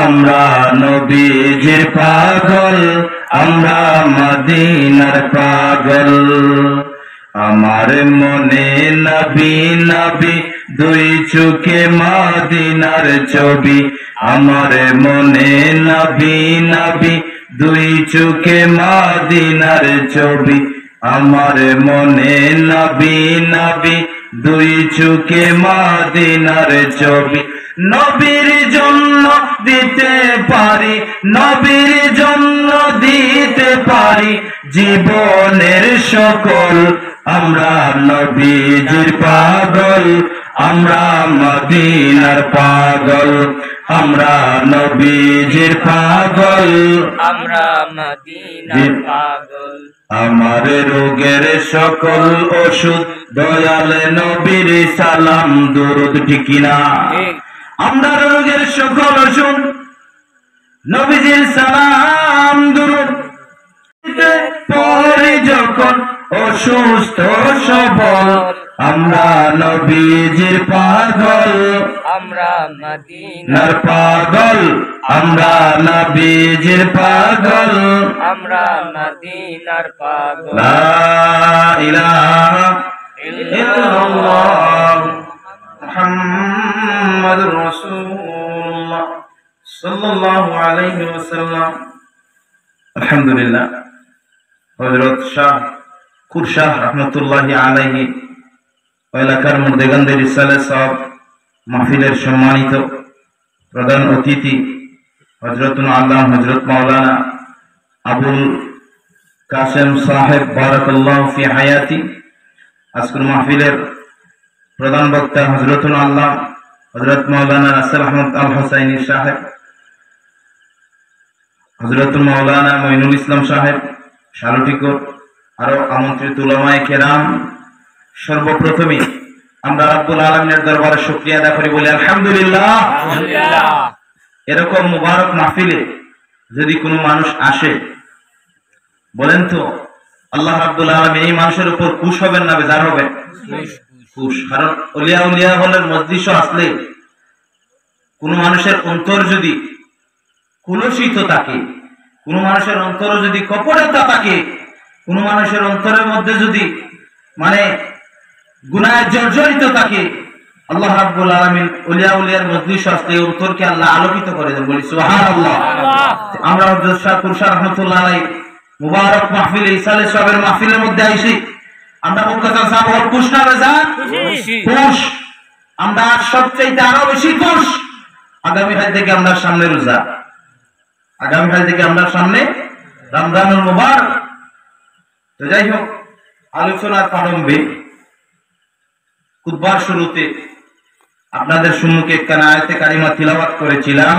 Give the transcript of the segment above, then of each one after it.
আমরা নবীজির পাগল, আমরা মদিনার পাগল। আমার মনে নবী নবী, দুই চোখে মদিনার ছবি। আমার মনে নবী নবী, দুই চোখে মদিনার ছবি। আমার মনে নবী নবী, দুই চোখে মদিনার ছবি। নবীর জন্য দিতে পারি, নবীর জন্য দিতে পারি জীবনের সকল। আমরা নবীজির পাগল, আমরা মদিনার পাগল। আমরা নবীজির পাগল, আমরা মদিনার পাগল। আমার রোগের সকল ওষুধ দয়াল নবীর সালাম দুরূদ, ঠিক কিনা? আমরা রোগের সকল ওষুধ নবীজির সালাম দুরূদ। পরে যখন অসুস্থ সবল, আমরা নবীজির পাগল, আমরা মদিনার পাগল। আমরা নবীজির পাগল, আমরা মদিনার পাগল। লা ইলাহা ইল্লাল্লাহ মুহাম্মাদুর রাসূলুল্লাহ সাল্লাল্লাহু আলাইহি ওয়াসাল্লাম। আলহামদুলিল্লাহ, হযরত শাহ খুরশাহ রাহমাতুল্লাহি আলাইহি এলাকার মুর্দেগানদের রিসালাত সাহেব মাহফিলের সম্মানিত প্রধান অতিথি হযরতুল আল্লাহ হযরত মাওলানা আবুল কাসেম সাহেব বারাকাল্লাহু ফি হায়াতি। আজকের মাহফিলের প্রধান বক্তা হযরতুল আল্লাহ হযরত মাওলানা নাসির আহমদ আল হুসাইনি সাহেব, হযরতুল মাওলানা মঈনুল ইসলাম সাহেব শালুটিকো, আরো আমন্ত্রিত উলামায়ে কেরাম। সর্বপ্রথমে আমরা রব্বুল আলামিনের দরবারে শুকরিয়া আদায় করি, বলি আলহামদুলিল্লাহ। এরকম মুবারক মাহফিলে যদি কোনো মানুষ আসে, বলেন তো আল্লাহ রাব্বুল আলামিন এই মানুষের উপর খুশ হবেন না বেজার হবেন? খুশ। কারণ ওলিয়া উলিয়া হলের মজলিসে আসলে কোন মানুষের অন্তর যদি কুলসিত থাকে, কোন মানুষের অন্তরে যদি কপটতা থাকে, কোন মানুষের অন্তরের মধ্যে যদি মানে গুনাহে জর্জরিত থাকে, আল্লাহ রাব্বুল আলামিন ওলিয়া উলিয়ার মজলিসে আসলে এই অন্তরকে আল্লাহ আলোকিত করে দেন, বলি সুবহানাল্লাহ। আমরা হযরত শাহ খুরশাহ রাহমাতুল্লাহ আলাইহি মুবারক মাহফিলে ইসালে সাহেবের মাহফিলের মধ্যে আইছি। আমরা মুক্তাদার সাহেব ওর খুশ না বেজা? খুশ। আমরা সবচেয়ে আরো বেশি খুশ। আগামী কাল থেকে আমরা সামনে রোজা, আগামীকাল থেকে আমরা সামনে রমজানুল মুবারক। তো যাই হোক, আলোচনার প্রারম্ভে খুতবার শুরুতে আপনাদের সম্মুখে একখানা আয়াতে কারিমা তিলাওয়াত করেছিলাম।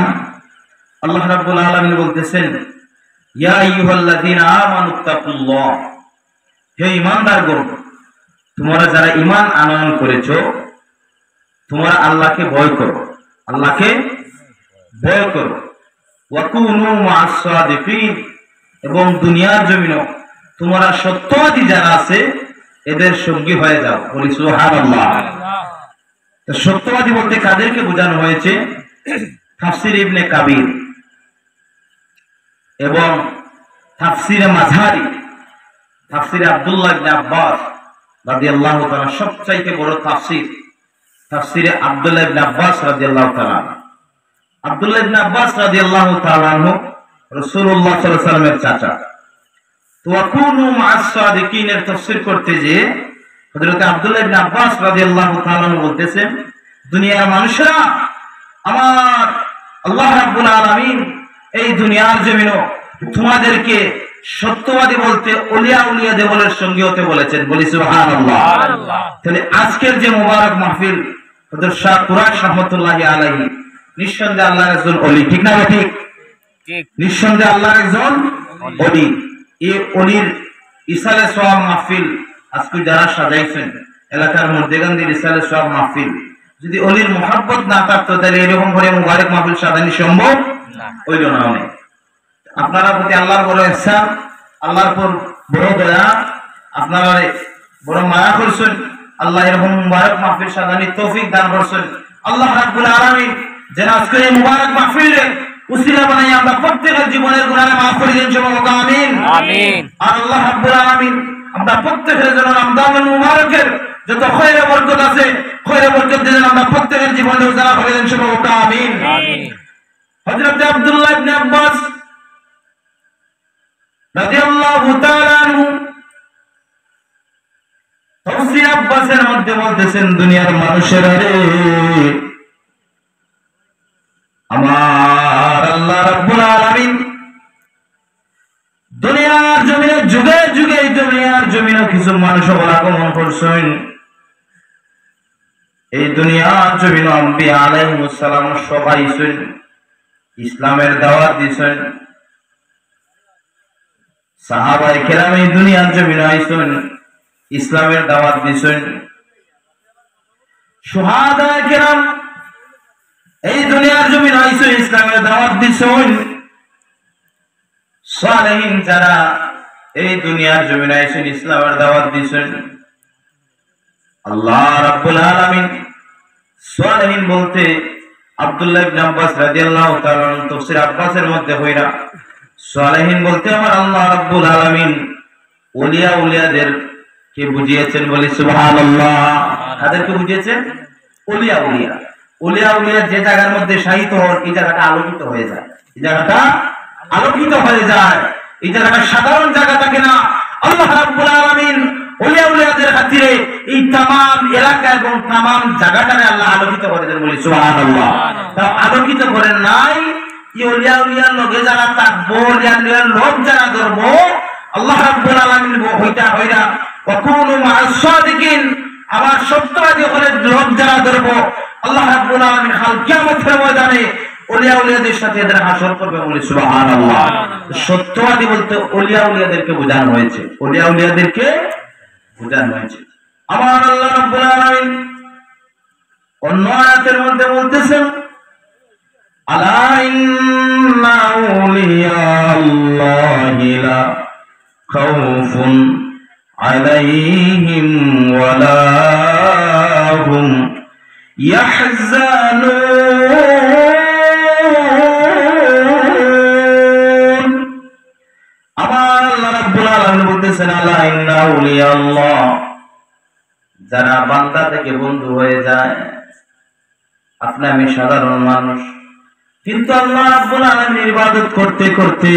আল্লাহ রাব্বুল আলামিন বলতেছেন, ইয়া আইয়ুহাল্লাযীনা আমানুত্তাকুল্লাহ, হে ঈমানদারগণ, তোমরা যারা ঈমান আনয়ন করেছো, তোমরা আল্লাহকে ভয় করো, আল্লাহকে ভয় করো। ওয়াকুনু মা'আস সাদিকিন, এবং দুনিয়ার জমিনে তোমরা সত্যবাদী যারা আছে এদের সঙ্গী হয়ে যাও, বলি সুবহানাল্লাহ। তো সত্যবাদী বলতে কাদেরকে বোঝানো হয়েছে? তাফসীর ইবনে কাবির এবং তাফসীরে মাযহারি, তাফসীরে আব্দুল্লাহ ইবনে আব্বাস রাদিয়াল্লাহু তাআলা, সবচাইতে বড় তাফসীর তাফসীরে আব্দুল্লাহ ইবনে আব্বাস রাদিয়াল্লাহু তাআলা। আব্দুল্লাহ ইবনে আব্বাস রাদিয়াল্লাহু তাআলা আনহু রাসূলুল্লাহ সাল্লাল্লাহু আলাইহি ওয়াসাল্লামের চাচা। তো ওয়াকুনু মা'আস সাদিকিনের তাফসীর করতে যে হযরত আব্দুল্লাহ ইবনে আব্বাস রাদিয়াল্লাহু তাআলা বলতেছেন, দুনিয়ার মানুষরা, আমার আল্লাহ রাব্বুল আলামিন এই দুনিয়ার জমিনে তোমাদেরকে সত্যবাদী বলতে ওলিয়া উলিয়া দেবলের সঙ্গে হতে বলেছেন, বলি সুবহানাল্লাহ। তাহলে আজকের যে মুবারক মাহফিল হযরত শাহ কুরাশ রাহমাতুল্লাহি আলাইহি, নিঃসন্দেহে আল্লাহর একজন ওলি, ঠিক না ঠিক? নিঃসন্দেহে আল্লাহর একজন ওলি। এই ওলির ইসালে সওয়াব মাহফিল আজকে যারা সাজাইছেন এলাকার মুর্দেগানদের ইসালে সওয়াব মাহফিল, যদি ওলির মুহাব্বত না থাকতো তাহলে এরকম করে মুবারক মাহফিল সাজানো সম্ভব হইল না। অনেক আপনারা প্রতি আল্লাহর বড় ইহসান, আল্লাহর পর বড় দয়া, আপনারা বড় মায়া করছেন। আল্লাহ এরকম মুবারক মাহফিল সাজানোর তৌফিক দান করছেন। আল্লাহ রাব্বুল আলামিন যেন আজকের এই মুবারক মাহফিলে উসিলা বানাই আমরা প্রত্যেকের জীবনের গুনাহ মাফ করে দেন সবাই আমিন আমিন। আর আল্লাহ রাব্বুল আলামিন আমরা প্রত্যেকের জন্য রমজানুল মুবারকের যত খয়রে বরকত আছে খয়রে বরকত দেন আমরা প্রত্যেকের জীবনে উজালা করে দেন সবাই আমিন আমিন। হযরত আব্দুল্লাহ ইবনে আব্বাস রাদিয়াল্লাহু তাআলা আনহু তাফসীর আব্বাসের মধ্যে বলতেছেন দুনিয়ার মানুষেরা রে আমার আল্লাহ রাব্বুল আলামিন দুনিয়ার জমিনে যুগে যুগে দুনিয়ার জমিনে কিছু মানুষ আগমন করছেন। এই দুনিয়ার জমিনে আম্বিয়া আলাইহিস সালাম সবাই আইছেন, ইসলামের দাওয়াত দিয়েছেন। সাহাবায়ে কেরাম এই দুনিয়ার জমিনে আইছেন, ইসলামের দাওয়াত দিয়েছেন। শুহাদায়ে কেরাম এই দুনিয়ার জমিনে আইছেন, ইসলামের দাওয়াত দিয়েছেন। সালেহিন যারা এই দুনিয়ার জমিনে আইছেন, ইসলামের দাওয়াত দিয়েছেন। আল্লাহ রাব্বুল আলামিন সালেহিন বলতে আব্দুল্লাহ ইবনে আব্বাস রাদিয়াল্লাহু তাআলা তাফসীর আব্বাসের মধ্যে হইরা সালেহিন বলতে আমার আল্লাহ রাব্বুল আলামিন ওলিয়া উলিয়াদের কে বুঝিয়েছেন বলি সুবহানাল্লাহ। তাদেরকে বুঝিয়েছেন ওলিয়া উলিয়া। ওলিয়া উলিয়া যে জায়গার মধ্যে শায়িত হন এই জায়গাটা আলোকিত হয়ে যায়, এই জায়গাটা আলোকিত হয়ে যায়, এই জায়গাটা সাধারণ জায়গা থাকে না। আল্লাহ রাব্বুল আলামিন ওলিয়া উলিয়াদের খাতিরে এই तमाम এলাকা এবং तमाम জায়গাটারে আল্লাহ আলোকিত করে দেন বলি সুবহানাল্লাহ। তা আলোকিত করেন নাই এই ওলিয়া উলিয়ার লগে যারা থাকবো, ওলিয়া উলিয়ার লোক যারা ধরবো, আল্লাহ রাব্বুল আলামিন হইতা হইরা ওয়াকুনু মা'আস সাদিকিন, আবার সত্যবাদী হলে লোক যারা ধরবো আল্লাহ রাব্বুল আলামিন কাল কিয়ামতের ময়দানে ওলিয়া উলিয়াদের সাথে এদের হাসর করবে বলি সুবহানাল্লাহ। সত্যবাদী বলতে ওলিয়া উলিয়াদেরকে বোঝানো হয়েছে, ওলিয়া উলিয়াদেরকে বোঝানো হয়েছে। আমার আল্লাহ রাব্বুল আলামিন অন্য আয়াতের মধ্যে বলতেছেন আলা ইন্না আউলিয়া আল্লাহি লা খাউফুন আলাইহিম ওয়ালা হুম ইয়াহজানুন। আমার আল্লাহ রাব্বুল আলামিন বলতেছেন আলা ইন্না আউলিয়া আল্লাহ, যারা বান্দা থেকে বন্ধু হয়ে যায়। আপনি আমি সাধারণ মানুষ, কিন্তু আল্লাহ রাব্বুল আলামিনের ইবাদত করতে করতে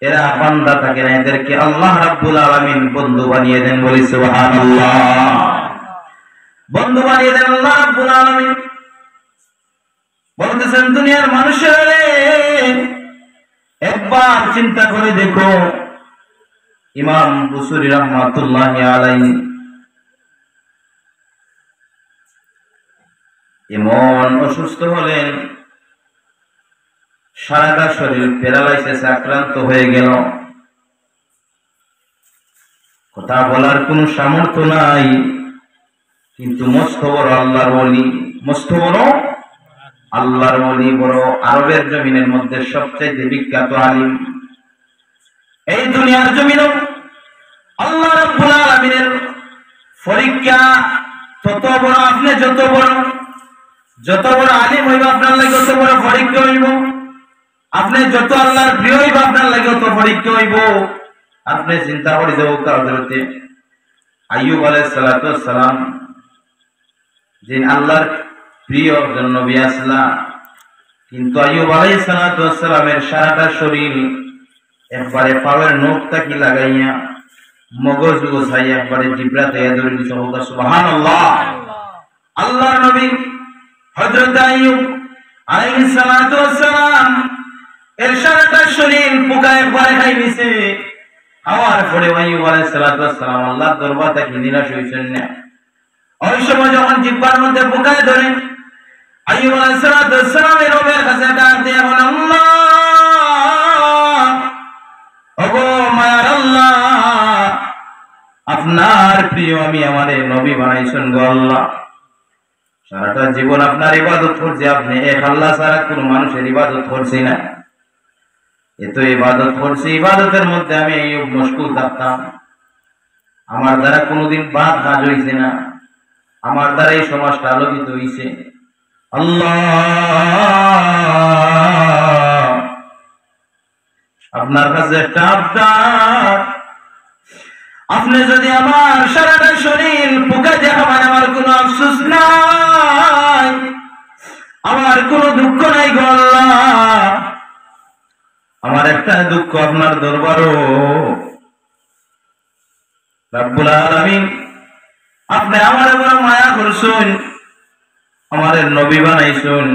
এরা বান্দা থাকে না, এদেরকে আল্লাহ রাব্বুল আলামিন বন্ধু বানিয়ে দেন বলি সুবহানাল্লাহ। বন্ধু বানিয়ে দেন আল্লাহ রাব্বুল আলামিন। বলতেছেন দুনিয়ার মানুষেরা একবার চিন্তা করে দেখো, ইমাম বুসুরি রাহমাতুল্লাহি আলাইহি এমন অসুস্থ হলেন, সারাটা শরীর প্যারালাইসিসে আক্রান্ত হয়ে গেল, কথা বলার কোন সামর্থ্য নাই। কিন্তু মস্ত বড় আল্লাহর ওলি, মস্ত বড় আল্লাহর ওলি, বড় আরবের জমিনের মধ্যে সবচেয়ে বিখ্যাত আলিম। এই দুনিয়ার জমিনেও আল্লাহ রাব্বুল আলামিনের পরীক্ষা তত বড়, আপনি যত বড় আলিম হইব আপনার লাগে তত বড় পরীক্ষা হইব। আপনি যত আল্লাহর প্রিয় হইব আপনার লাগে তত পরীক্ষা হইব। আপনি চিন্তা করে দেব হযরতে আইয়ুব আলাইহিস সালাতু ওয়াস সালাম, যে আল্লাহর প্রিয় একজন নবী আসলাম, কিন্তু আইয়ুব আলাইহিস সালাতু ওয়াস সালামের সারাটা শরীর একবারে পাওয়ার নখটা কি লাগাইয়া মগজ গোছাইয়া একবারে জিব্রাতে ধরে দিছে সুবহানাল্লাহ। আল্লাহর নবী হযরত আইয়ুব আলাইহিস সালাতু ওয়াস সালাম এর সারাটা শরীর পোকা একবারে খাই নিছে। আমার পরে আইয়ুব আলাইহিস সালাতু ওয়াস সালাম আল্লাহর দরবার থেকে নিরাশ হইছেন না। ওই সময় যখন জিহ্বার মধ্যে পোকায় ধরে আইয়ুব আলাইহিস সালাতু ওয়াস সালাম এর রবের কাছে ডাক দিয়ে বলেন আল্লাহ, ওগো মায়ার আল্লাহ, আপনার প্রিয় আমি আমারে নবী বানাইছেন গো আল্লাহ। সারাটা জীবন আপনার ইবাদত করছি, আপনি এক আল্লাহ ছাড়া কোন মানুষের ইবাদত করছি না। এত ইবাদত করছি, ইবাদতের মধ্যে আমি আইয়ুব মশগুল থাকতাম। আমার দ্বারা কোনোদিন বাদ কাজ হইছে না, আমার দ্বারা এই সমাজটা আলোকিত হইছে। আল্লাহ আপনার কাছে একটা আবদার, আপনি যদি আমার সারাটা শরীর পোকা দেখাবেন, আমার কোনো আফসোস নাই, আমার কোনো দুঃখ নাই গো আল্লাহ। আমার একটা দুঃখ আপনার দরবারও রব্বুল আলামিন, আপনি আমার উপর মায়া করছেন, আমারে নবী বানাইছেন,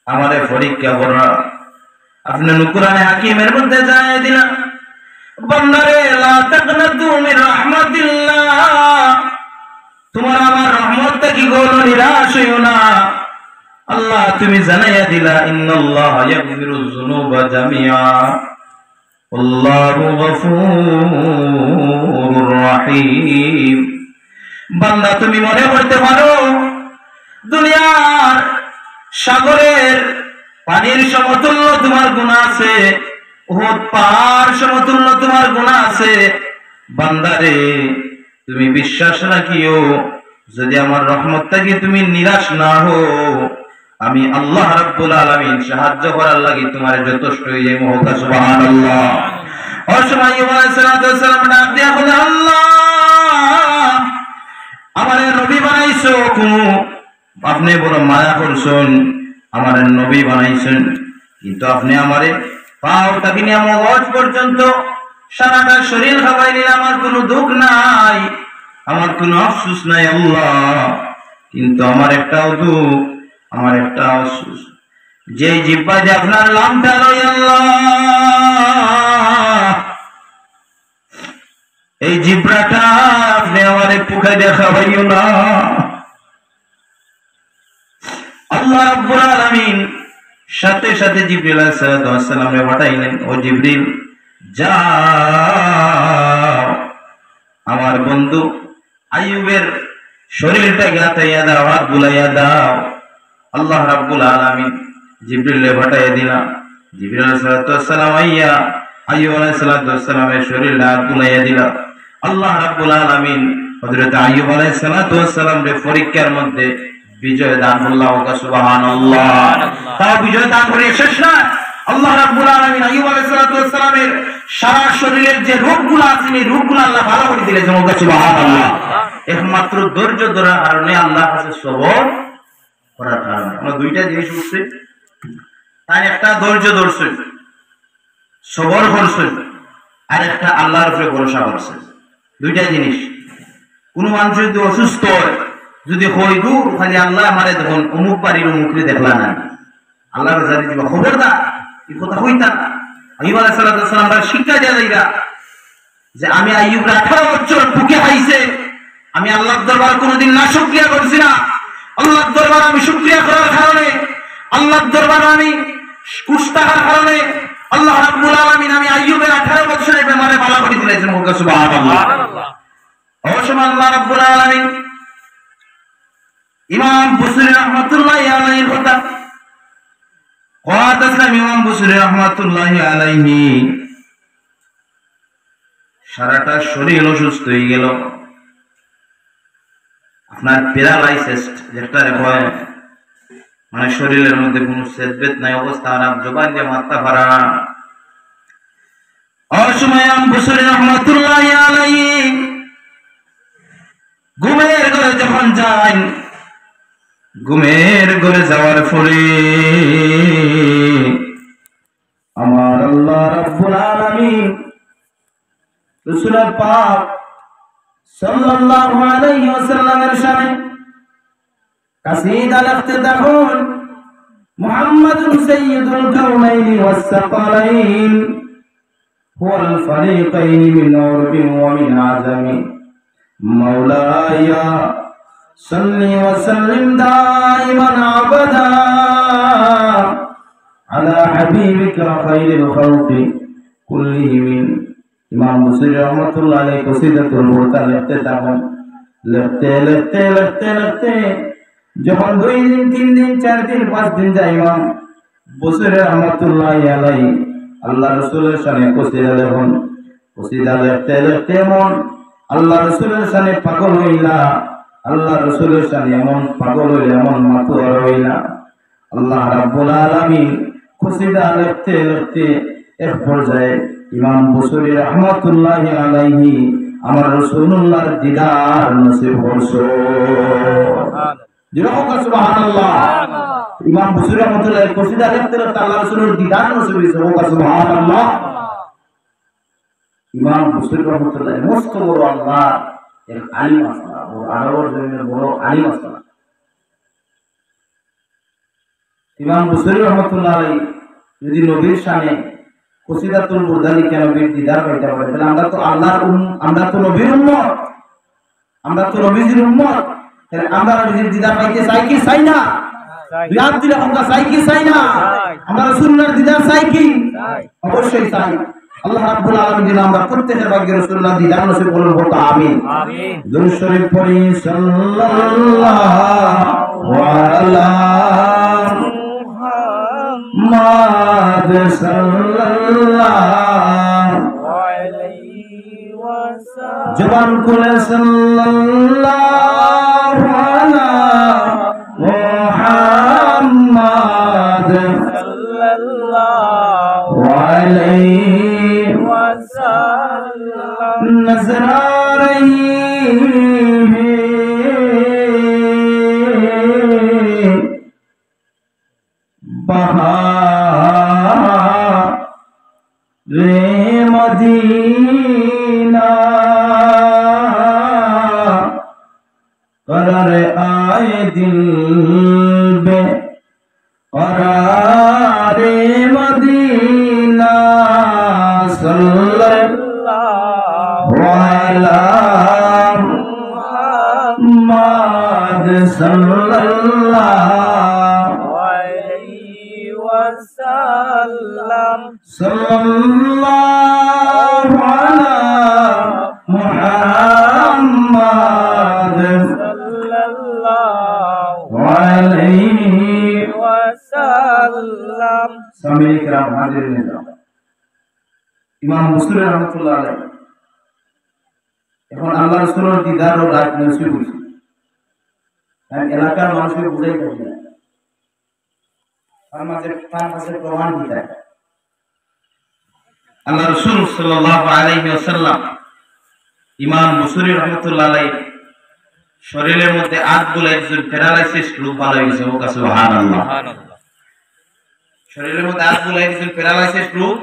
আমারে পরীক্ষা করা। আপনি কুরআনে হাকিমের মধ্যে জানাই দিলেন, বান্দারে লা তাকনাতু মির রাহমাতিল্লাহ, তোমার আমার রহমত থেকে কোনো নিরাশ হইও না। আল্লাহ তুমি জানাইয়া দিলা, ইন্নাল্লাহ ইয়াগফিরুয যুনুবা জামিআ আল্লাহু গফুরুর রহিম। বান্দা তুমি মনে করতে পারো দুনিয়ার সাগরের পানির সমতুল্য তোমার গুনাহ আছে, উহুদ পাহাড় সমতুল্য তোমার গুনাহ আছে। বান্দারে তুমি বিশ্বাস রাখিও, যদি আমার রহমত থেকে তুমি নিরাশ না হও, আমি আল্লাহ রাব্বুল আলামিন সাহায্য করার লাগি তোমার যথেষ্ট হয়ে যাই। মহকা সুবহানাল্লাহ। ওই সময় আইয়ুব আলাইহিস সালাম ডাক দিয়া বলে, আল্লাহ আমারে নবী বানাইছো, আপনি বড় মায়া করছেন, আমারে নবী বানাইছেন, কিন্তু আপনি আমারে পাও থেকে নিয়ে মগজ পর্যন্ত সারাটা শরীর খাওয়াই নিলে আমার কোনো দুঃখ নাই, আমার কোনো আফসোস নাই আল্লাহ। কিন্তু আমার একটাও দুঃখ, আমার একটা আফসোস, যে জিহ্বা দিয়ে আপনার নামটা লই আল্লাহ, এই জিহ্বাটা আপনি আমারে পুখাই দেখা হইও না। আল্লাহ রাব্বুল আলামিন সাথে সাথে জিবরিল আলাইহিস সালামকে পাঠাইলেন, ও জিবরিল যাও আমার বন্ধু আইয়ুবের শরীরটা গাতাইয়া দাও, হাত বুলাইয়া দাও। আল্লাহ রাব্বুল আলামিন জিবরিলে পাঠাইয়া দিলেন। জিবরিল আলাইহিস সালাম আইয়া আইয়ুব আলাইহিস সালামের শরীরটা হাত বুলাইয়া দিল। আল্লাহ রাব্বুল আলামিন হযরত আইয়ুব আলাইহিস সালামের পরীক্ষার মধ্যে বিজয় দান করলেন। সুবহানাল্লাহ। তাও বিজয় দান করে শেষ না, আল্লাহ রাব্বুল আলামিন আইয়ুব আলাইহিস সালামের সারা শরীরের যে রোগগুলো আছে, এই রোগগুলো আল্লাহ ভালো করে দিলেন। সুবহানাল্লাহ। একমাত্র ধৈর্য ধরার কারণে, আল্লাহর কাছে সবর করার কারণে। আমরা দুইটা জিনিস উঠছে, তাই একটা ধৈর্য ধরছে, সবর করছে, আর একটা আল্লাহর উপরে ভরসা করছে। দুইটা জিনিস। কোন মানুষ যদি অসুস্থ হয়, যদি হই দূর খালি আল্লাহ আমারে দেখুন অমুক বাড়ির অমুকরে দেখলা না, আল্লাহর জানি দিবা খবরদার এই কথা হইতা না। আইয়ুব আলাইহিস সালাম শিক্ষা দেয়া যাইরা যে আমি আইয়ুব 18 বছর বুকে খাইছে, আমি আল্লাহর দরবার কোনোদিন না শুকরিয়া করছি না। আল্লাহর দরবার আমি শুকরিয়া করার কারণে, আল্লাহর দরবার আমি খুশ থাকার কারণে আল্লাহ রাব্বুল আলামিন আমি আইয়ুবের 18 বছরের বেমারে ভালো করে দিয়েছেন। সুবহানাল্লাহ। অবশ্যই আল্লাহ রাব্বুল আলামিন ইমাম বুসরি রাহমাতুল্লাহি আলাইহির কথা ওয়াতাসলাম, ইমাম বুসরি রাহমাতুল্লাহি আলাইহি সারাটা শরীর অসুস্থ হয়ে গেল। আপনার প্যারালাইসিস যেটা হয়, মানে শরীরের মধ্যে কোনো সেদবেদ নাই, অবস্থা খারাপ, জবান দিয়ে মাথা ভরা। অসময় ইমাম বুসরি রাহমাতুল্লাহি আলাইহি ঘুমের ঘরে যখন যান, ঘুমের ঘরে যাওয়ার পরে আমার আল্লাহ রাব্বুল আলামিন রাসূল পাক সাল্লাল্লাহু আলাইহি ওয়াসাল্লামের শানে কাসীদা লিখতে দেখুন, মুহাম্মাদুন সাইয়্যিদুল কাওনাইনি ওয়াস সাকালাইন হুয়াল ফারিকাইন মিন উরবিন ওয়া মিন আজামি মাওলায়া সাল্লি ওয়া সাল্লিম দাইমান আবাদা আলা হাবিবিকা খায়রিল খালকি কুল্লিহিম। ইমাম বুসরি রাহমাতুল্লাহি আলাইহি কসিদাতুল মুরতা লিখতে থাকেন, লিখতে যখন 2 দিন 3 দিন 4 দিন 5 দিন যায়, ইমাম বুসরি রাহমাতুল্লাহি আলাইহি আল্লাহ রাসূলের শানে কসিদা লেখেন। কসিদা লিখতে মন আল্লাহ রাসূলের শানে পাগল হইলা, আল্লাহ রাসূলের শানে এমন পাগল হইলা, এমন মাতোয়ারা হইলা। আল্লাহ রাব্বুল আলামিন কসিদা লিখতে এক পর্যায়ে ইমাম বুসরি রাহমাতুল্লাহি আলাইহি আমার রাসূলুল্লাহর দিদার নসিব হইছে। সুবহানাল্লাহ। ইমাম বুসরি রাহমাতুল্লাহি কসিদা লিখতে আল্লাহ রাসূলের দিদার নসিব হইছে। সুবহানাল্লাহ। ইমাম বুসরি রাহমাতুল্লাহি মস্ত বড় আল্লাহ এক আলিম আসলা ও আরবের জমিনের বড় আলিম আসলা। ইমাম বুসরি রাহমাতুল্লাহি যদি নবীর শানে কসিদাতুল বুরদানি কেন নবীর দিদার পাইতে পারে, তাহলে আমরা তো আল্লাহর আমরা তো নবীর উম্মত, আমরা তো নবীর উম্মত, তাহলে আমরা নবীর দিদার পাইতে চাই কি চাই না? ইয়াদ দিলে আমরা চাই কি চাই না? আমরা রাসূলুল্লাহর দিদার চাই কি? অবশ্যই চাই। আল্লাহ রাব্বুল আলামিন যেন আমরা প্রত্যেকের ভাগ্যে রাসূলুল্লাহর দিদার নসিব করুন। বলতো আমিন। আমিন। দুরূদ শরীফ পড়ি সাল্লাল্লাহু আলা মুহাম্মাদ সাল্লাল্লাহু আলাইহি ওয়াসাল্লাম। জবান খুলে সাল্লাল্লাহু আলা মুহাম্মাদ সাল্লাল্লাহু আলাইহি ওয়াসাল্লাম। নজর আ রही है बहारे मदीना, करार आए दिल में करारे मदीना सल्लल्लाहु अलैहि मुहम्मद सल्लल्लाहु अलैहि वसल्लम। सल्लल्लाहु अलैहि मुहम्मद सल्लल्लाहु अलैहि वसल्लम। सामने किराम हाजिरिन निजाम, ইমাম মুসলিম রাহমাতুল্লাহ আলাইহি এখন আল্লাহ রাসূলের দিদার ও রাত নসিব হইছে। আর এলাকার মানুষকে বুঝাই পারি না, তার মাঝে প্রমাণ দিতে আল্লাহ রাসূল সাল্লাল্লাহু আলাইহি ওয়াসাল্লাম ইমাম মুসলিম রাহমাতুল্লাহ আলাইহি শরীরের মধ্যে আদবুল একজন প্যারালাইসিস রোগ ভালো হইছে। ও সুবহানাল্লাহ। শরীরের মধ্যে আদবুল একজন প্যারালাইসিস রোগ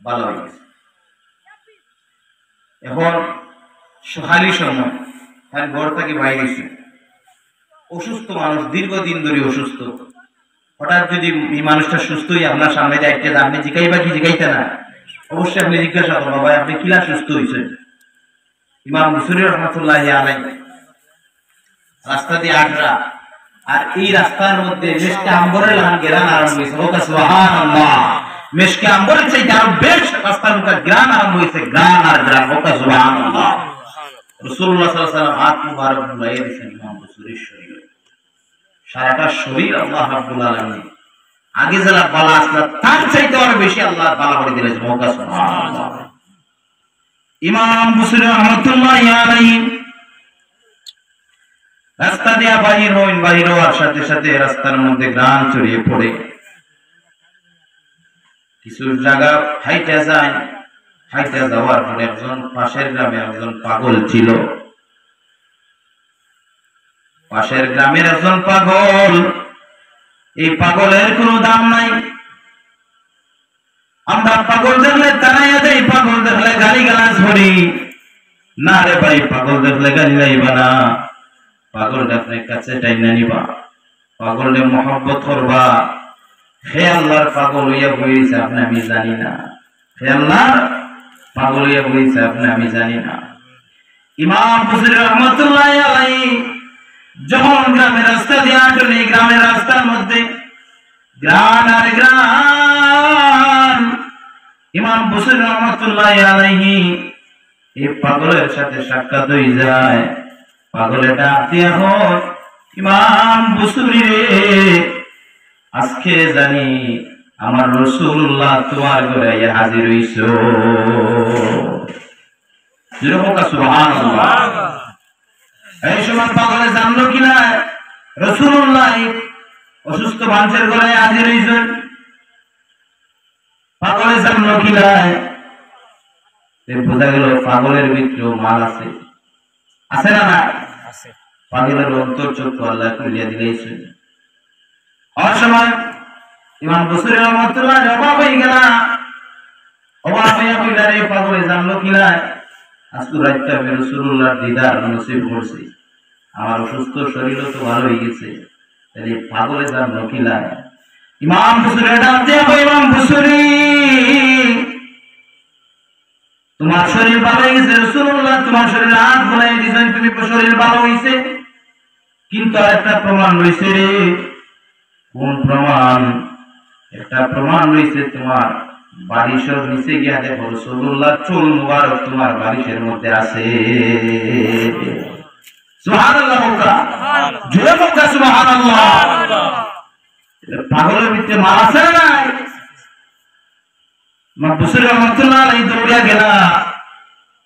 ভালো হয়েছে। এখন সকালি সময় তার ঘর থেকে বাইরে গেছে, অসুস্থ মানুষ, দীর্ঘদিন ধরে অসুস্থ। হঠাৎ যদি এই মানুষটা সুস্থ হয়ে আপনার সামনে যাইতে, আপনি জিজ্ঞাইবা কি জিজ্ঞাইতে না? অবশ্যই আপনি জিজ্ঞাসা করবেন, ভাই আপনি কিলা সুস্থ হয়েছেন? ইমাম বুসরি রাহমাতুল্লাহি আলাইহি রাস্তা দিয়ে আটরা, আর এই রাস্তার মধ্যে মেশকে আম্বরের লাগান গেরান আরম্ভ হয়েছে। ওকে সুবহানাল্লাহ। মেশকে আম্বরের চাইতে আরো বেশ রাস্তার মধ্যে গ্রান আরম্ভ হয়েছে, গ্রান আর গ্রান। ওকে সুবহানাল্লাহ। রাসূলুল্লাহ সাল্লাল্লাহু আলাইহি ওয়াসাল্লাম হাত মুবারক বুলাইয়ে দিয়েছেন ইমাম বুসরির শরীরে। সারাটা শরীর আল্লাহ রাব্বুল আলামিন আগে যারা বালা আসলা তার চাইতে আরো বেশি আল্লাহ বালা করে দিলেন। ওকে সুবহানাল্লাহ। ইমাম বুসরি রাহমাতুল্লাহি আলাইহি রাস্তা দিয়া বাহির হইন, বাহির হওয়ার সাথে সাথে রাস্তার মধ্যে গ্রান ছড়িয়ে পড়ে। কিছু জায়গা হাইটা যায়, হাইটা যাওয়ার পরে একজন পাশের গ্রামে একজন পাগল ছিল। পাশের গ্রামের একজন পাগল, এই পাগলের কোনো দাম নাই। আমরা পাগল দেখলে তারাইয়া দেই, পাগল দেখলে গালি গালাজ করি না। রে ভাই, পাগল দেখলে গালি গাইবা না, পাগলটা আপনার কাছে টাইনা নিবা, পাগলকে মহব্বত করবা। হে আল্লাহর পাগল হইয়া বইছে আপনি আমি জানি না, হে আল্লাহর পাগল হইয়া বইছে আপনি আমি জানি না। ইমাম বুসরি রাহমাতুল্লাহি আলাইহি যখন গ্রামের রাস্তা দিয়ে আসলে, গ্রামের রাস্তার মধ্যে গ্রান আর গ্রান, ইমাম বুসরি রাহমাতুল্লাহি আলাইহি এই পাগলের সাথে সাক্ষাৎ হয়ে যায়। পাগলে ডাক দিয়া হয়, ইমাম বুসরি রে, আজকে জানি আমার রাসূলুল্লাহ তোমার ঘরে হাজির হইছো। সুবহানাল্লাহ। এই সময় পাগলে জানলো কিনা রাসূলুল্লাহ অসুস্থ মানুষের ঘরে হাজির হইছেন। পাগলে জানলো কি নাই, বোঝা গেল পাগলের ভিতরেও মাল আছে, আছে না না? পাগলের অন্তর চক্ষু আল্লাহ খুলিয়া দিলেছে। অসময় ইমাম বুসরি রহমাতুল্লাহ অবাক হয়ে গেল, অবাক হইয়া কইলা রে পাগলে জানলো কি নাই, আজকে রাতটা আমি রাসূলুল্লাহর দিদার নসিব করছি, আমার অসুস্থ শরীর তো ভালো হয়ে গেছে, তাহলে পাগলে জানলো কি নাই। ইমাম বুসরি ডাক দিয়ে কই, ইমাম বুসরি তোমার শরীর ভালো হয়ে গেছে, রাসূলুল্লাহ তোমার শরীরে হাত বুলাই দিয়েছেন, তুমি শরীর ভালো হয়েছে, কিন্তু একটা প্রমাণ রয়েছে রে। কোন প্রমাণ? একটা প্রমাণ রয়েছে, তোমার বারিশের নিচে গিয়া দেখো রাসূলুল্লাহ চুল মুবারক তোমার বারিশের মধ্যে আছে। সুবহানাল্লাহ, জোরে বলতে সুবহানাল্লাহ। পাগলের ভিতরে মাল আছে না নাই? বুসরি রহমাতুল্লাহ আলাইহি দৌড়িয়া গেলা,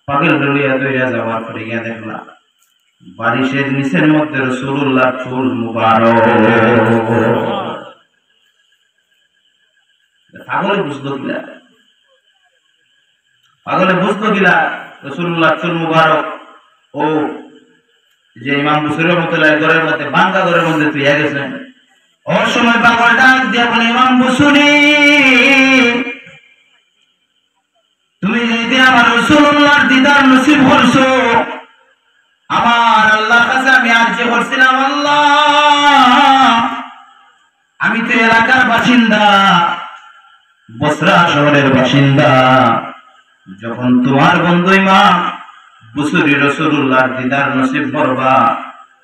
পাগল দৌড়িয়া যাওয়ার পরে গিয়া দেখলা বারিশের নিচের মধ্যে রাসূলুল্লাহ চুল মুবারক। পাগলে বুঝলো কিনা? পাগলে বুঝলো কিনা রাসূলুল্লাহ চুল মুবারক ও যে ইমাম বুসরি রহমাতুল্লাহ ঘরের মধ্যে, বাঙ্গা ঘরের মধ্যে তুই গেছেন। ওর সময় পাগল ডাক দিয়া বলে, ইমাম বুসরি তুমি যদি আমার রাসূলুল্লাহর দিদার নসিব করছো, আমার আল্লাহর কাছে আমি আরজি করছিলাম, আল্লাহ আমি তো এলাকার বাসিন্দা, বসরা শহরের বাসিন্দা, যখন তোমার বন্ধু ইমাম বুসরি রাসূলুল্লাহর দিদার নসিব করবা,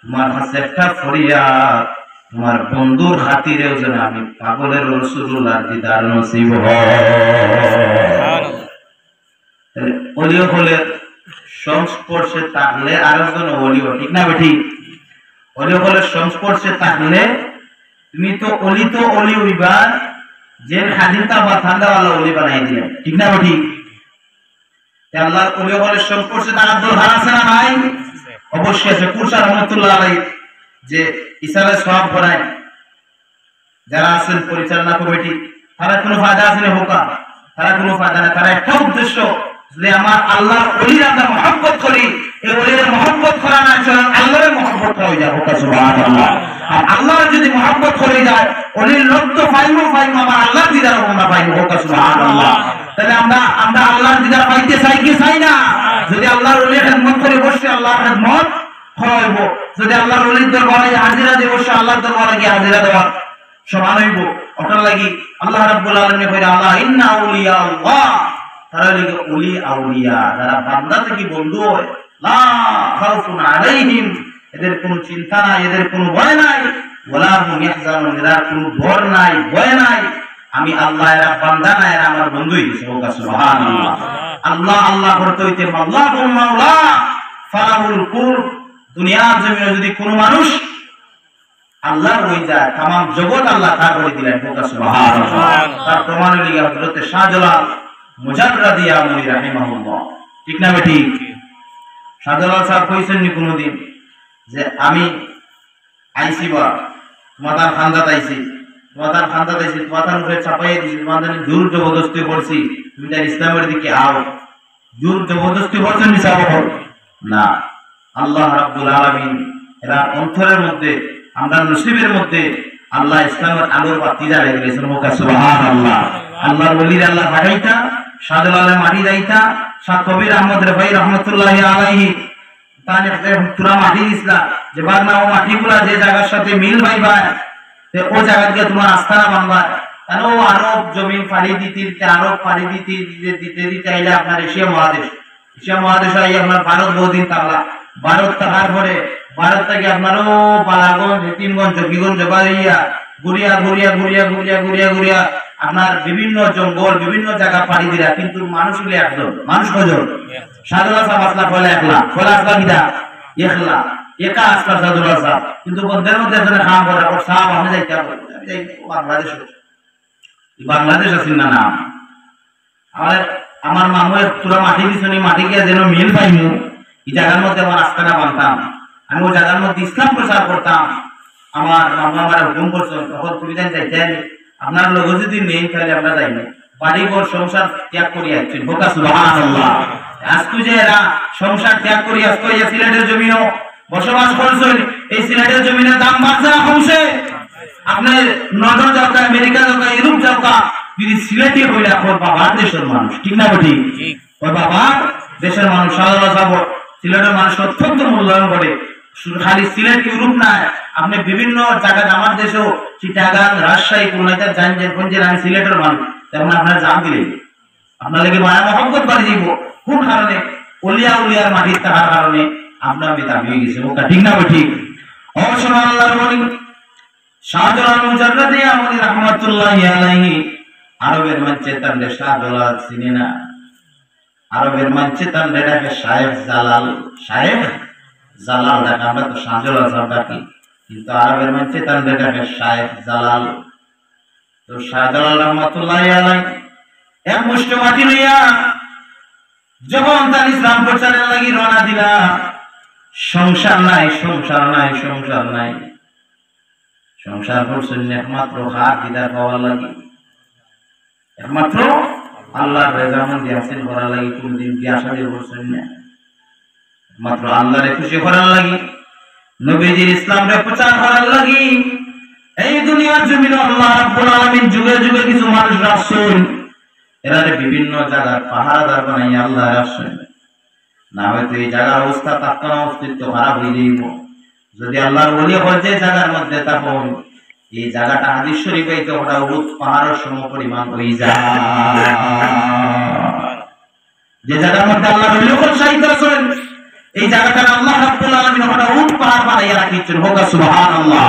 তোমার কাছে একটা ফরিয়াদ, তোমার বন্ধুর খাতিরেও যেন আমি পাগলের রাসূলুল্লাহর দিদার নসিব হয়। ওলিও হলে সংস্পর্শে থাকলে আরেকজন ওলিও, ঠিক না বেঠি? ওলিও হলে সংস্পর্শে থাকলে তুমি তো অলি হইবা, যে খাদিমটা বা ঠান্ডাওয়ালা ওলি বানাই দিলেন, ঠিক না বেঠি? আল্লাহর ওলিও হলে সংস্পর্শে থাকার দরকার আছে না নাই? অবশ্যই আছে। কুরসা রহমাতুল্লাহ আলাইহি যে ইসালে সওয়াব করায় যারা আছেন পরিচালনা কমিটি, তারা কোনো ফায়দা আছে না হোকা? তারা কোনো ফায়দা না, তারা একটা উদ্দেশ্য যে আমার আল্লাহর ওলির আমরা মহব্বত করি, এই ওলির মহব্বত করা না আল্লাহর মহব্বত হয়ে যায়, হোকা সুবহানাল্লাহ। আর আল্লাহর যদি মহব্বত করে যায়, ওলির লোক তো পাইবো আমার আল্লাহর দিদার আমরা পাইবো, হোকা সুবহানাল্লাহ। তাহলে আমরা আল্লাহর দিদার পাইতে চাই কি চাই না? যদি আল্লাহর ওলির খেদমত করে বসে আল্লাহর খেদমত হইব, যদি আল্লাহর ওলির দরবারে হাজিরা দেব, বসে আল্লাহর দরবারে গিয়ে হাজিরা দেওয়ার সমান হইব। ওটার লাগি আল্লাহ রাব্বুল আলামিন কইরা, আল্লাহ ইন্না আউলিয়া আল্লাহ, তারা লিখে ওলি আউলিয়া, যারা বান্দা থেকে বন্ধু হয়, লা খাউফুন আলাইহিম, এদের কোনো চিন্তা নাই, এদের কোনো ভয় নাই, ওয়ালা হুম ইয়াহজানুন, এরা কোনো ডর নাই, ভয় নাই। আমি আল্লাহ, এরা বান্দা না, এরা আমার বন্ধুই। সুবহানাল্লাহ। আল্লাহ আল্লাহ করতে হইতে আল্লাহুল মাওলা ফালাহুল কুর। দুনিয়ার জমিনে যদি কোনো মানুষ আল্লাহ হয়ে যায়, তামাম জগৎ আল্লাহ তার করে দিলেন, সুবহানাল্লাহ। তার প্রমাণ হইল হযরত শাহজালাল মুজাদ্দাদিয়া মুনি রাহিমাহুল্লাহ, ঠিক না বেটি? শাহজালাল সাহেব কইছেন নি কোনদিন যে আমি আইসি বা তোমাদের খানদাত আইসি, তোমাদের খানদাত আইসি, তোমাদের উপরে চাপাইয়ে দিছি, তোমাদের জোর জবরদস্তি করছি, তুমি তার ইসলামের দিকে আও? জোর জবরদস্তি করছেন নি সাহেব? না, আল্লাহ রাব্বুল আলামিন এরা অন্তরের মধ্যে, আমরা নসিবের মধ্যে আল্লাহ ইসলামের আলোর বাতি জ্বালিয়ে দিয়েছেন, সুবহানাল্লাহ। আল্লাহর ওলির আল্লাহ হারাইতা, শাহজালালের মাটি যাইতা, শাহ কবির আহমদ রেফাই রহমতুল্লাহি আলাইহি তানে পুরা মাটি দিছিলা, যে বারনা ও মাটিগুলা যে জায়গার সাথে মিল পাইবা, তে ও জায়গাকে তোমার আস্থানা বানবা। কেন আরব জমিন পাড়ি দিতে, আরব পাড়ি দিতে আইলে আপনার এশিয়া মহাদেশ আই আপনার ভারত বহুদিন থাকলা। ভারত থাকার পরে ভারত থেকে আপনারও পালাগঞ্জ, তিনগঞ্জ, জকিগঞ্জ, ঘুরিয়া আপনার বিভিন্ন জঙ্গল, বিভিন্ন জায়গা পাড়ি দিলা, কিন্তু মানুষ হলে একজন। মানুষ কজন? শাহজালাল সাহেব আসলা ফলে একলা, ফলে আসলা কিনা একলা, একা আসলা শাহজালাল সাহেব। কিন্তু বন্ধের মধ্যে একজনে খাম করে, ওর সাহেব আমি যাইতে বাংলাদেশ আছেন না নাম আমার মামু তোরা মাটি দিছনি, মাটি গিয়া যেন মিল পাইমু, এই জায়গার মধ্যে আমার আস্থানা বানতাম, আমি ওই জায়গার মধ্যে ইসলাম প্রচার করতাম। আমার মামু আমার হুকুম করছেন, তখন তুমি যাইতে আপনার লোক যদি নেই তাহলে আমরা যাইনি, বাড়ি ঘর সংসার ত্যাগ করিয়া আসছেন, হোকা সুবহানাল্লাহ। আজকে যে এরা সংসার ত্যাগ করিয়া আজকে সিলেটের জমিনও বসবাস করছেন, এই সিলেটের জমিনের দাম বাড়ছে না কমছে? আপনি লন্ডন যাওকা, আমেরিকা যাওকা, ইউরোপ যাওকা, যদি সিলেটে হইলে আপনার বাবা দেশের মানুষ, ঠিক না ঠিক? ওই বাবা দেশের মানুষ সাধারণ যাব, সিলেটের মানুষ অত্যন্ত মূল্যায়ন করে। খালি সিলেট ইউরোপ না, আপনি বিভিন্ন জায়গায় আমার দেশেও চিটাগাং, রাজশাহী, খুলনাতে যান যে কোনদিন আমি সিলেটের মানুষ, তেমন আপনার জান দিলে আপনার লাগে মায়া মহব্বত বাড়ি দিব। কোন কারণে? অলিয়া উলিয়ার মাটির থাকার কারণে আপনার মেয়ে দাবি হয়ে গেছে, ওটা ঠিক না ঠিক? অবশ্য আল্লাহর বলি শাহজালাল মুজাররাদি আমাদের রাহমাতুল্লাহি আলাইহি আরবের মঞ্চে তার শাহজালাল চিনি না, আরবের মঞ্চে তার ডাকে শায়েখ জালাল, শায়েখ জালাল ডাকে, আমরা তো শাহজালাল সাহেব ডাকি, কিন্তু আরবের মঞ্চে তার ডাকে শায়েখ জালাল। তো শাহজালাল রাহমাতুল্লাহি আলাইহি এক মুষ্টি মাটি লইয়া যখন তার ইসলাম প্রচারের লাগি রওনা দিলা, সংসার নাই, সংসার নাই, সংসার নাই, সংসার করছেন একমাত্র হাত দিদার পাওয়ার লাগে, একমাত্র আল্লাহর রেজামন্দি হাসিল করার লাগে, কোনদিন কি আশা দিয়ে করছেন না, একমাত্র আল্লাহরে খুশি করার লাগে, নবীজির ইসলামকে প্রচার করার লাগে। এই দুনিয়ার জমিনে আল্লাহ রাব্বুল আলামিন যুগে যুগে কিছু মানুষ আসছেন, এরা বিভিন্ন জায়গার পাহারাদার বানাইয়া আল্লাহ আসছেন, না হয়তো এই জায়গার অবস্থা তার অস্তিত্ব খারাপ হয়ে যাইব। যদি আল্লাহর ওলি হয় যে জায়গার মধ্যে তখন এই জায়গাটা হাদিস শরীফ হইতে ওটা উহুদ পাহাড়ের সম পরিমাণ হয়ে যায়। যে জায়গার মধ্যে আল্লাহর ওলি হল শাহিদ আছেন, এই জায়গাটা আল্লাহ রাব্বুল আলামিন ওটা উহুদ পাহাড় বানাইয়া রাখিয়েছেন, হোক সুবহানাল্লাহ।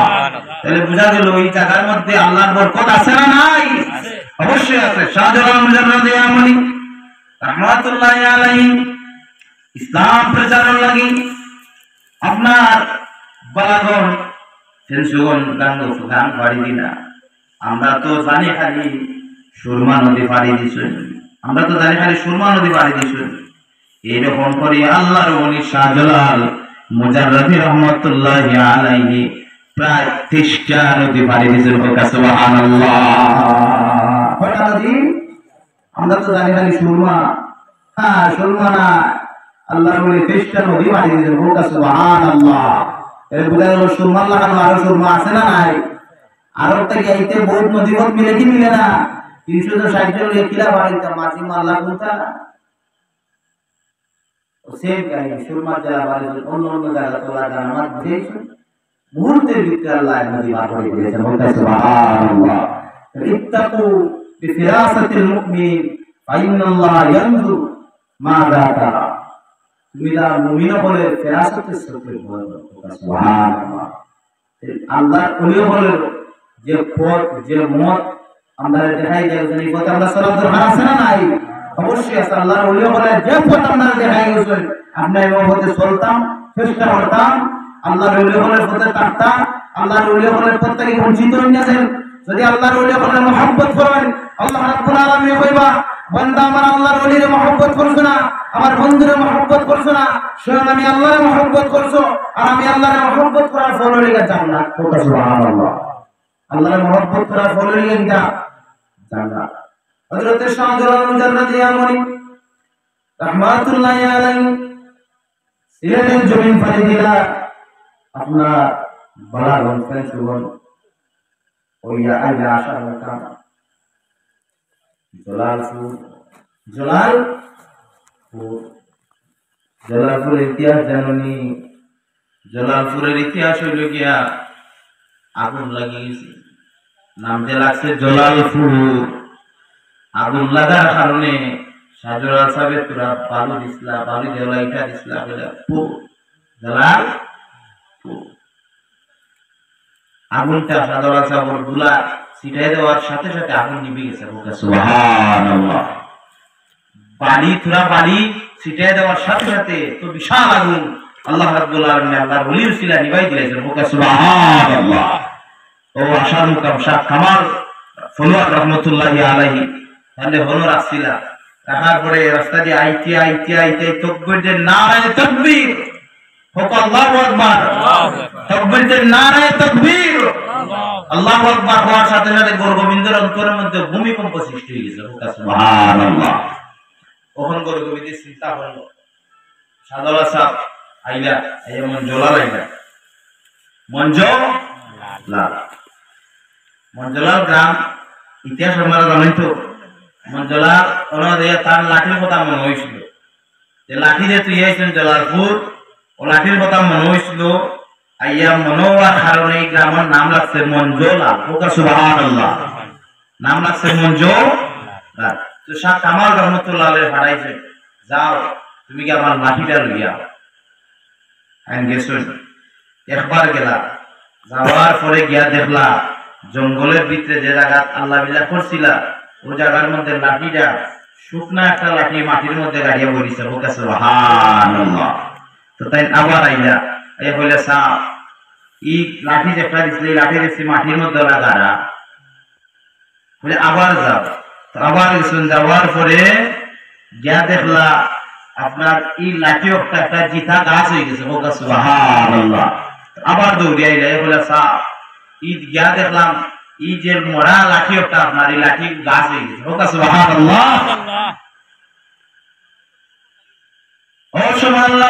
তাহলে বোঝা গেল এই জায়গার মধ্যে আল্লাহর বরকত আছে না নাই? অবশ্যই আছে। শাহজালাল মুজাররাদি আমলি রাহমাতুল্লাহি আলাইহি ইসলাম প্রচারের লাগি আপনার বালাগন সেনসুগন গান পাড়ি দিনা, আমরা তো জানি খালি সুরমা নদী পাড়ি দিছেন, আমরা তো জানি খালি সুরমা নদী পাড়ি দিছেন। এইরকম করে আল্লাহর ওলি শাহজালাল মুজাররাদি রাহমাতুল্লাহি আলাইহি প্রায় 30টা নদী পাড়ি দিয়েছেন, সুবহানাল্লাহ। কয়টা নদী? আমরা তো জানি খালি সুরমা, হ্যাঁ সুরমা না, আল্লাহর ওলি 30টা নদী পাড়ি দিয়েছেন, সুবহানাল্লাহ। এর বুঝা গেল সুরমা লাগানো আরো সুরমা আছে না নাই? আরব থেকে আইতে বহুত নদী পথ মিলে কি মিলে না? 360 জন কিলা বাড়িতে মাঝি মাল্লা কোনটা সেম কাহিনী, সুরমা যারা বাড়ি অন্য অন্য জায়গা তোলা যারা আমার বুঝেছেন, মুহূর্তের ভিতরে আল্লাহ নদী বার করে দিয়েছেন, সুবহানাল্লাহ। ইত্তাকু বিফিরাসাতিল মুমিন ফাইনাল্লাহ ইয়ানজুর মাযা তারা, তুমি যারা মুমিন হলে ফিরাসাতের সাথে ভয় করো, সুবহানাল্লাহ। আল্লাহর ওলি হলে যে পথ যে মত আমরা দেখাই যায়, এই পথে আমরা চলার দরকার আছে না নাই? অবশ্যই আছে। আল্লাহর ওলি হলে যে পথ আমরা দেখাই গেছেন, আমরা এই পথে চলতাম, চেষ্টা করতাম, আল্লাহর ওলি হলে পথে থাকতাম, আল্লাহর ওলি হলে পথ থেকে বঞ্চিত হয়ে গেছেন। যদি আল্লাহর ওলি হলে মহব্বত করেন, আল্লাহ রাব্বুল আলামিন কইবা বান্দা আমার আল্লাহর ওলির মহব্বত করছো না, আমার বন্ধুরে মহব্বত করছো না, স্বয়ং আমি আল্লাহর মহব্বত করছো, আর আমি আল্লাহর মহব্বত করার ফল হইলে জান্নাত, সুবহানাল্লাহ। আল্লাহর মহব্বত করার ফল হইলে কিটা? জান্নাত। হযরত শাহজালাল মুজাররাদি আমলি রাহমাতুল্লাহি আলাইহি সিলেটের জমিন পাড়ি দিলা, আপনার বালাগঞ্জ ফেন্সুগঞ্জ ওইয়া আইলা আসার কথা জলালপুরের ইতিহাস জানি? জলালপুরের ইতিহাস হইল গিয়া আগুন লাগিয়েছে, নাম যে লাগছে জলালপুর। আগুন লাগার কারণে শাহজালাল সাহেব তোরা বালু দিসলা, বালু দেওয়া ইটা দিসলা, জলাল আগুনটা শাহজালাল সাহেব দুলা ছিটাই দেওয়ার সাথে সাথে আগুন নিভে গেছে, সুবহানাল্লাহ। বালি তোরা বালি ছিটাই দেওয়ার সাথে সাথে তো বিশাল আগুন আল্লাহ রাব্বুল আলামিন আল্লাহর ওলির উসিলা নিভাই দিয়েছেন, সুবহানাল্লাহ। ও আশাদু কামশা কামাল ফলোয়ার রাহমাতুল্লাহি আলাইহি তাহলে হলো রাসিলা রাখার পরে রাস্তা দিয়ে আইতে আইতে আইতে তাকবীরের নারায়ে তাকবীর, হোক আল্লাহু আকবার, তাকবীরের নারায়ে তাকবীর, আল্লাহু আকবার হওয়ার সাথে সাথে গৌর গোবিন্দের অন্তরের মধ্যে ভূমিকম্প সৃষ্টি হয়ে গেছে। সুবহানাল্লাহ। কখন গৌর গোবিন্দ চিন্তা করলো, সাদলা সাহেব আইলা এই মঞ্জলা আইলা মঞ্জলার গ্রাম ইতিহাস আমরা জানি তো। মঞ্জলার তার লাঠির কথা মনে হয়েছিল, যে লাঠি যে তুই আইছেন জলালপুর, ও লাঠির কথা মনে হয়েছিল। আইয়া মনে হওয়ার কারণে এই গ্রামের নাম লাগছে মঞ্জলা। সুবহানাল্লাহ। নাম লাগছে মঞ্জলা। তো শাহ কামাল রহমতুল্লাহ আলাইহি পাঠাইছে, যাও তুমি কি আমার লাঠিটা লইয়া আইন গেছো। একবার গেলা, যাওয়ার পরে গিয়া দেখলা জঙ্গলের ভিতরে যে জায়গা আল্লাহ বিলা করছিলা, ওই জায়গার মধ্যে লাঠিটা শুকনা একটা লাঠি মাটির মধ্যে গাড়িয়া বলিছে। সুবহানাল্লাহ। তো তাই আবার আইলা, এই বলে সাহ এই লাঠি যেটা দিচ্ছিল, এই লাঠি দিচ্ছি মাটির মধ্যে লাগারা বলে আবার যাও। আবার গেছেন, যাওয়ার পরে গিয়া দেখলা আপনার এই লাঠি একটা জিতা গাছ হয়ে গেছে। সুবহানাল্লাহ। আবার দৌড়ে আইলা, বলে সাহ ঈদ গিয়া দেখলাম এই যে মরা লাঠি একটা আপনার এই লাঠি গাছ হয়ে গেছে। সুবহানাল্লাহ। ও সুবহানাল্লাহ।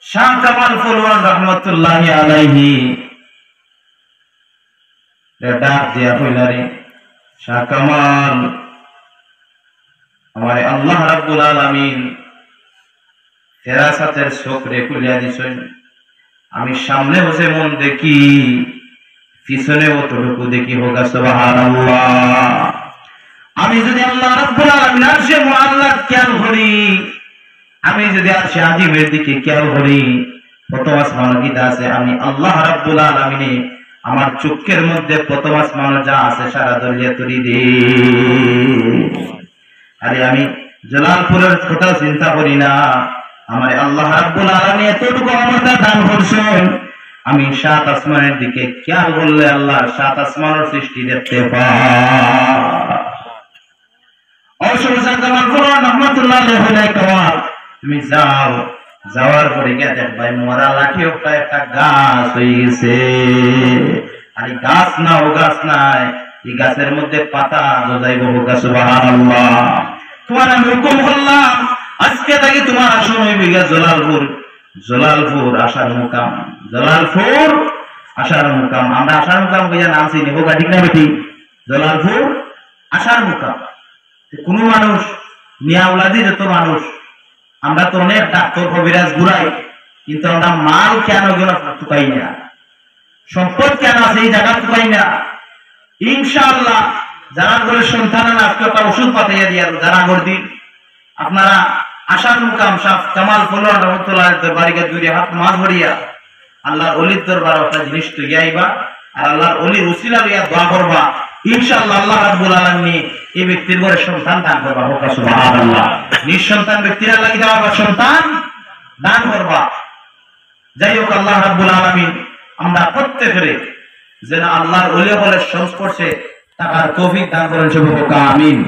শাহ কামাল ফরওয়ান রহমতুল্লাহি আলাইহি ডাক দিয়া কইলা, রে শাহ কামাল, আমারে আল্লাহ রাব্বুল আলামিন ফেরাসাতের চোখরে খুলিয়া দিছেন। আমি সামনে বসে মন দেখি, পিছনে অতটুকু দেখি। সুবহানাল্লাহ। আমি যদি আল্লাহ রাব্বুল আলামিন আরশে মুআল্লাক খেয়াল করি, আমি যদি আরশে আজিমের দিকে খেয়াল করি, প্রথম আসমানে কি আছে, আমি আল্লাহ রাব্বুল আলামিনে আমার চোখের মধ্যে প্রথম আসমানে যা আছে সারা দরিয়া তরি দে। আরে আমি জলালপুরের কথা চিন্তা করি না, আমার আল্লাহ রাব্বুল আলামিন এতটুকু আমাকে দান করছেন। আমি সাত আসমানের দিকে খেয়াল করলে আল্লাহ সাত আসমানের সৃষ্টি দেখতে পাই। তুমি যাও, যাওয়ার পরে গিয়ে দেখবাই মরা লাঠি একটা গাছ হয়ে গেছে। আর এই গাছ না, ও গাছ নাই, এই গাছের মধ্যে পাতা গজাইব। সুবহানাল্লাহ। তোমার আমি হুকুম করলাম, আজকে থেকে তোমার আসন হইবে গিয়া জলালপুর। জলালপুর আসার মুকাম, জলালপুর আসার মুকাম। আমরা আসার মুকাম কইয়া নাম চিনি, হোক ঠিক না বেটি? জলালপুর আসার মুকাম। কোন মানুষ নিয়াউলাদি যত মানুষ, আমরা তো অনেক ডাক্তার কবিরাজ ঘুরাই, কিন্তু আমরা মাল কেন টুকাই না, সম্পদ কেন আছে এই জায়গা টুকাই না। ইনশাআল্লাহ যারা করে সন্তান আজকে একটা ওষুধ পাঠাইয়া দিয়া যারা করে দিন, আপনারা আসার মুকাম শাহ কামাল ফরওয়ান রহমতুল্লাহ দরবারে দুই হাত মাছ ভরিয়া আল্লাহর ওলির দরবারে একটা জিনিস তুই আইবা, আর আল্লাহর ওলির উসিলা লইয়া দোয়া করবা। ইনশাআল্লাহ আল্লাহ রাব্বুল আলামিন এই ব্যক্তির ঘরে সন্তান দান করবা। সুবহানাল্লাহ। নিঃসন্তান ব্যক্তিরা লাগি দেওয়া সন্তান দান করবা। যাই হোক, আল্লাহ রাব্বুল আলামিন আমরা প্রত্যেকের যেন আল্লাহর ওলি হলের সংস্পর্শে থাকার তৌফিক দান করেন। আমিন।